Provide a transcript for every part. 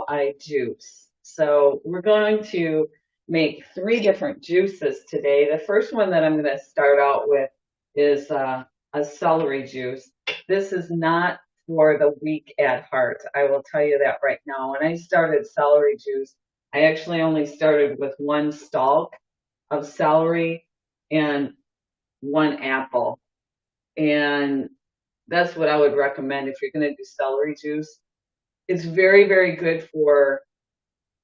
I juice. So we're going to make three different juices today. The first one that I'm going to start out with is a celery juice. This is not for the weak at heart. I will tell you that right now. When I started celery juice, I actually only started with one stalk of celery and one apple. And that's what I would recommend if you're going to do celery juice. It's very, very good for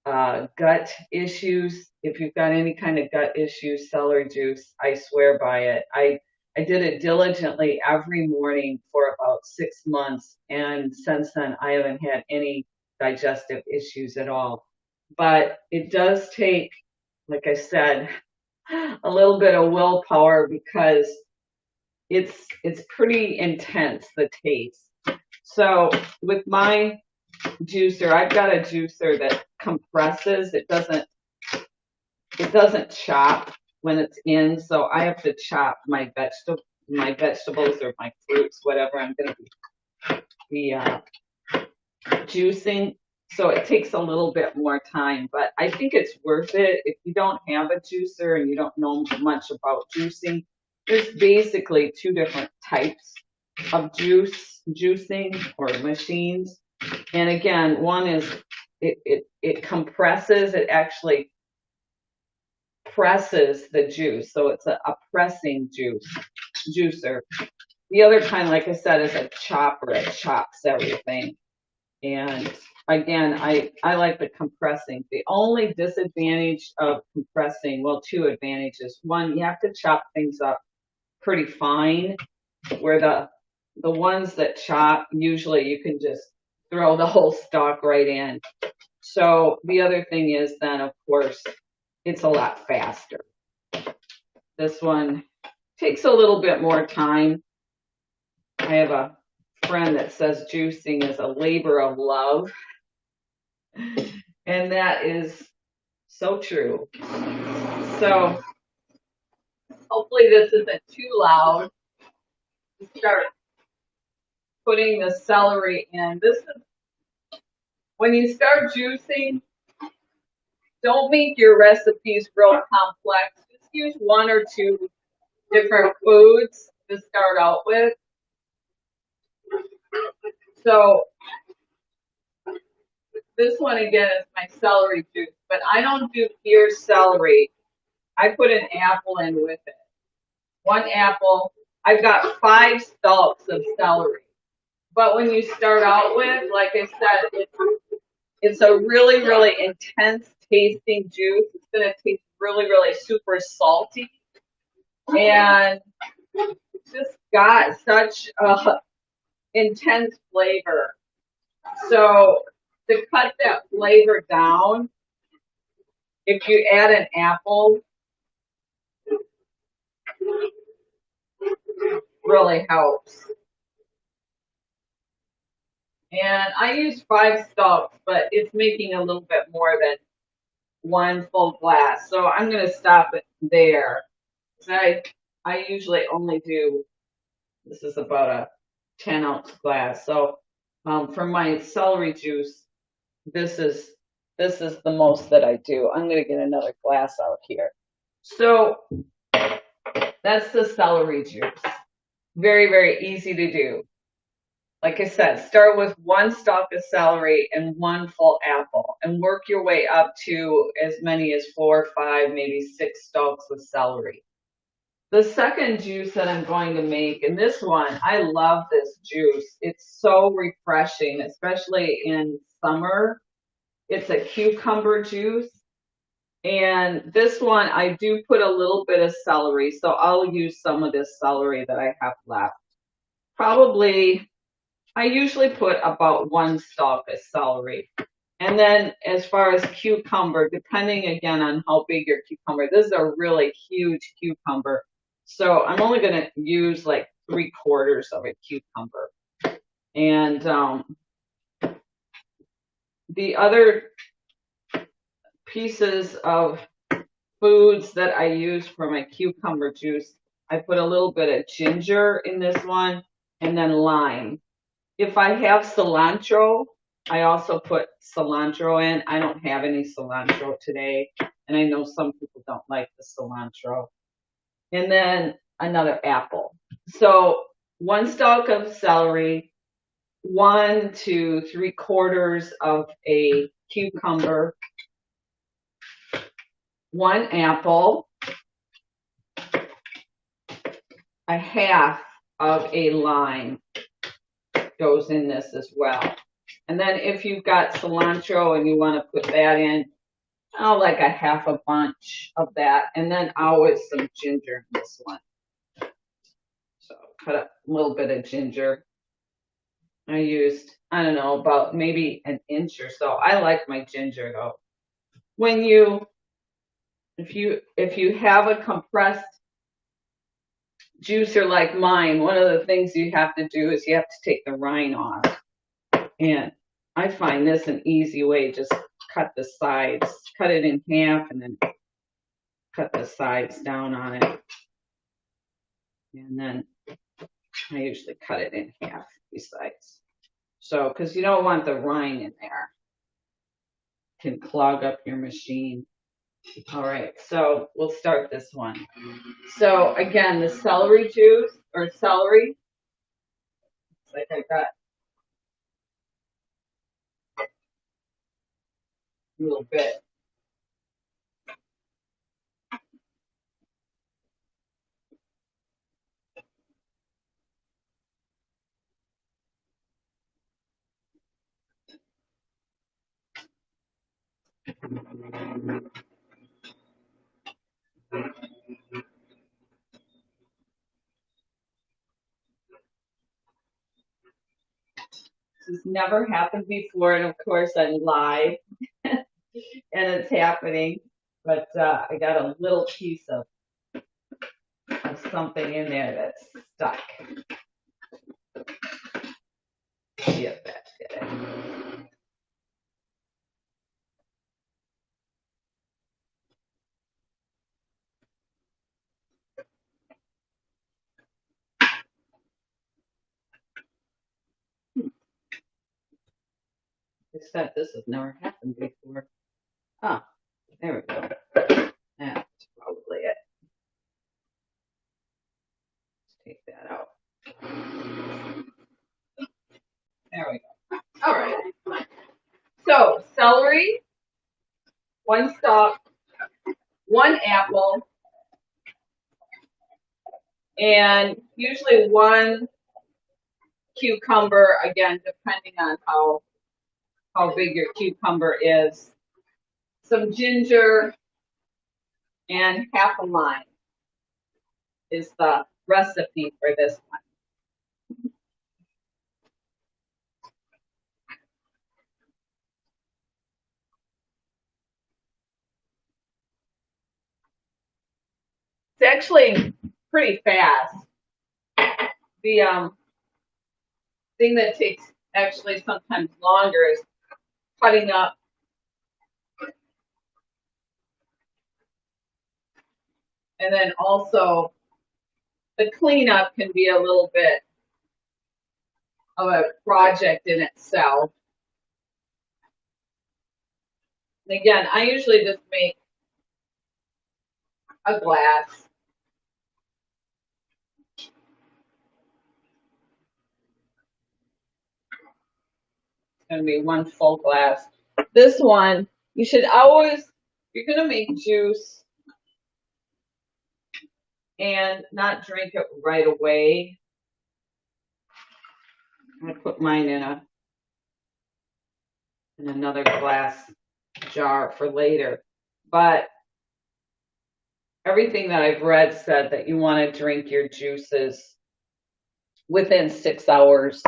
gut issues. If you've got any kind of gut issues, celery juice, I swear by it. I did it diligently every morning for about 6 months, and since then I haven't had any digestive issues at all. But it does take, like I said, a little bit of willpower because it's pretty intense, the taste. So with my juicer, I've got a juicer that compresses. It doesn't chop when it's in, so I have to chop my vegetables or my fruits, whatever I'm going to be juicing. So it takes a little bit more time, but I think it's worth it. If you don't have a juicer and you don't know much about juicing, there's basically two different types of juicing or machines. And again, one is it compresses, it actually presses the juice. So it's a pressing juicer. The other kind, like I said, is a chopper. It chops everything. And again, I like the compressing. The only disadvantage of compressing, well, two advantages. One, you have to chop things up pretty fine, where the ones that chop, usually you can just throw the whole stalk right in. So the other thing is then, of course, it's a lot faster. This one takes a little bit more time. I have a friend that says juicing is a labor of love, and that is so true. So hopefully this isn't too loud. Start putting the celery in. This is when you start juicing, don't make your recipes real complex. Just use one or two different foods to start out with. So this one again is my celery juice, but I don't do pure celery. I put an apple in with it. One apple. I've got 5 stalks of celery. But when you start out with, like I said, it's a really, really intense tasting juice. It's going to taste really, really super salty. And just got such a intense flavor. So to cut that flavor down, if you add an apple, really helps. And I use 5 stalks, but it's making a little bit more than one full glass. So I'm going to stop it there. I usually only do, this is about a 10-ounce glass. So for my celery juice, this is the most that I do. I'm going to get another glass out here. So that's the celery juice. Very, very easy to do. Like I said, start with one stalk of celery and one full apple and work your way up to as many as 4, 5, maybe 6 stalks of celery. The second juice that I'm going to make, and this one, I love this juice. It's so refreshing, especially in summer. It's a cucumber juice. And this one, I do put a little bit of celery, so I'll use some of this celery that I have left. Probably, I usually put about 1 stalk of celery. And then as far as cucumber, depending again on how big your cucumber, this is a really huge cucumber. So I'm only going to use like 3/4 of a cucumber. And the other pieces of foods that I use for my cucumber juice, I put a little bit of ginger in this one and then lime. If I have cilantro, I also put cilantro in. I don't have any cilantro today, and I know some people don't like the cilantro. And then another apple. So 1 stalk of celery, 1 to 3/4 of a cucumber, 1 apple, a half of a lime goes in this as well. And then if you've got cilantro and you want to put that in, oh, like a half a bunch of that. And then always some ginger in this one. So cut up a little bit of ginger. I used, I don't know, about maybe an inch or so. I like my ginger though. When you, if you have a compressed juicer like mine, one of the things you have to do is you have to take the rind off. And I find this an easy way. Just cut the sides, cut it in half, and then cut the sides down on it. And then I usually cut it in half besides. So, because you don't want the rind in there. It can clog up your machine. All right, so we'll start this one. So again, the celery juice or celery. It's like I got a little bit. This has never happened before, and of course I'm live and it's happening. But I got a little piece of something in there that's stuck. See if that did it. Except this has never happened before. Ah, there we go. That's probably it. Let's take that out. There we go. All right. So celery, 1 stalk, 1 apple, and usually 1 cucumber. Again, depending on how big your cucumber is. Some ginger and half a lime is the recipe for this one. It's actually pretty fast. The thing that takes actually sometimes longer is cutting up and then also the cleanup can be a little bit of a project in itself. And again, I usually just make a glass. It's going to be 1 full glass. This one, you should always, if you're going to make juice and not drink it right away. I'm going to put mine in another glass jar for later. But everything that I've read said that you want to drink your juices within 6 hours.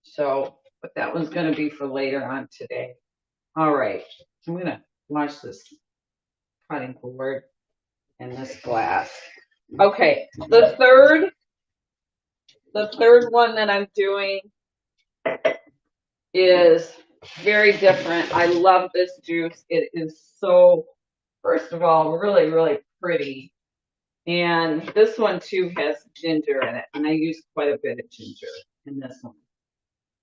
So, but that one's going to be for later on today. All right, I'm going to wash this cutting board in this glass. Okay, the third one that I'm doing is very different. I love this juice. It is so, first of all, really, really pretty. And this one too has ginger in it. And I use quite a bit of ginger in this one.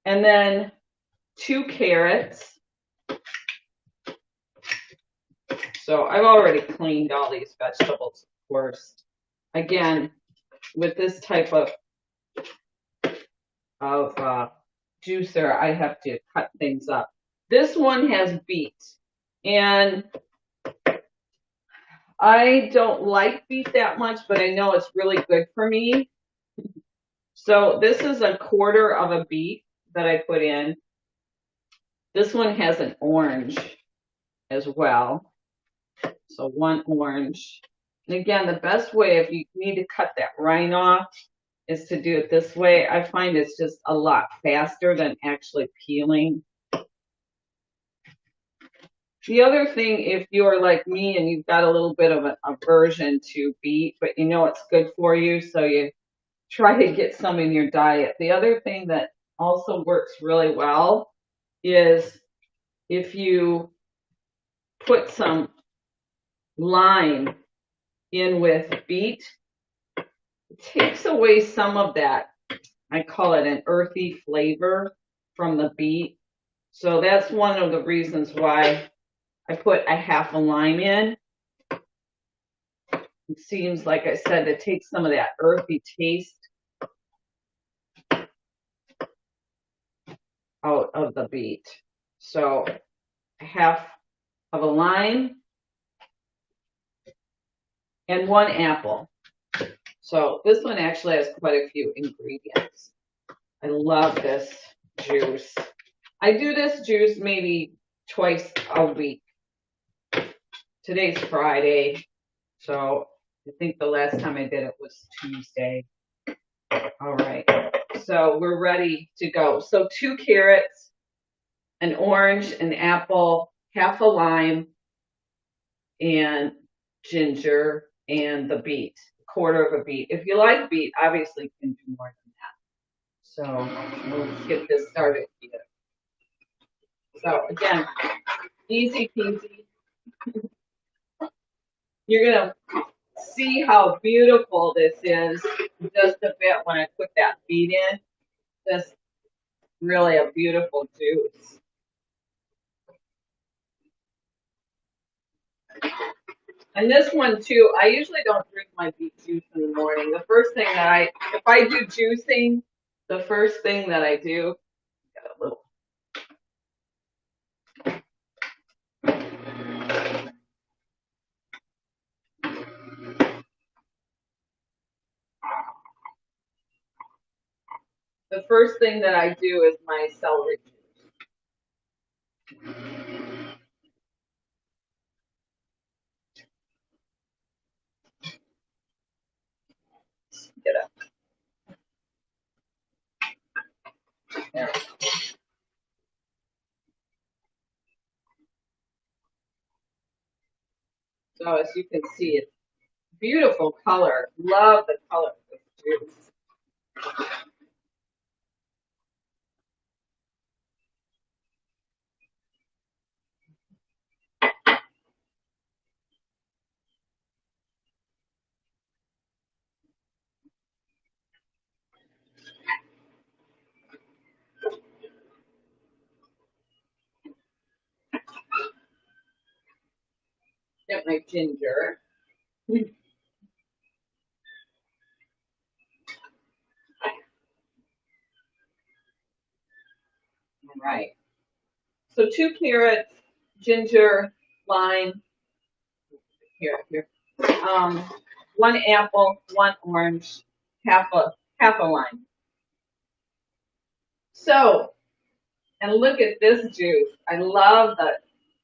And then 2 carrots. So I've already cleaned all these vegetables, of course. Again, with this type of juicer, I have to cut things up. This one has beet, and I don't like beet that much, but I know it's really good for me. So this is a quarter of a beet that I put in. This one has an orange as well. So 1 orange. And again, the best way if you need to cut that rind off is to do it this way. I find it's just a lot faster than actually peeling. The other thing, if you're like me and you've got a little bit of an aversion to beet, but you know it's good for you, so you try to get some in your diet. The other thing that also works really well is if you put some lime in with beet, it takes away some of that, I call it an earthy flavor from the beet. So that's one of the reasons why I put a half a lime in. It seems, like I said, to take some of that earthy taste out of the beet. So a half of a lime and 1 apple. So this one actually has quite a few ingredients. I love this juice. I do this juice maybe twice a week. Today's Friday, so I think the last time I did it was Tuesday. All right, so we're ready to go. So 2 carrots, an orange, an apple, half a lime, and ginger, and the beet, a quarter of a beet. If you like beet, obviously you can do more than that. So we'll get this started here. So again, easy peasy. You're gonna see how beautiful this is in just a bit when I put that beet in. Just really a beautiful juice. And this one too, I usually don't drink my beet juice in the morning. The first thing that if I do juicing, the first thing that I do, got a little. The first thing that I do is my celery juice. Get up. There. So as you can see, it's beautiful color. Love the color of this juice. Get my ginger. All right. So 2 carrots, ginger, lime. Here. 1 apple, 1 orange, half a lime. So, and look at this juice. I love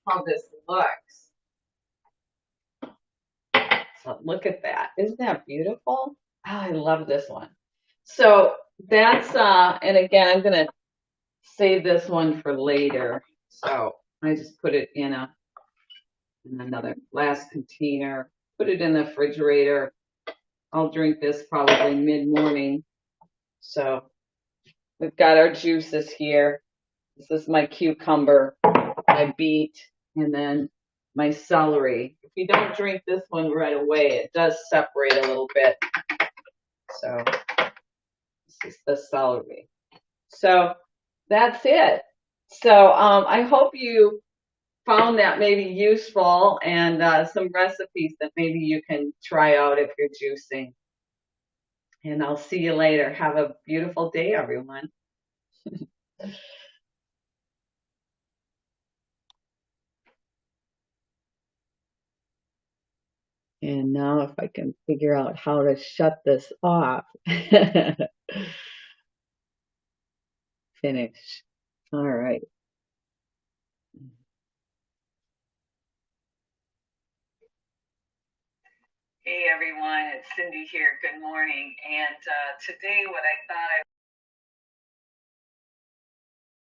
how this looks. So look at that. Isn't that beautiful? Oh, I love this one. So that's and again, I'm gonna save this one for later. So I just put it in another glass container, put it in the refrigerator. I'll drink this probably mid-morning. So we've got our juices here. This is my cucumber, my beet, and then my celery. If you don't drink this one right away, it does separate a little bit. So this is the celery. So that's it. So I hope you found that maybe useful and some recipes that maybe you can try out if you're juicing. And I'll see you later. Have a beautiful day, everyone. And now if I can figure out how to shut this off. Finish. All right. Hey everyone, it's Cindy here. Good morning. And today what I thought I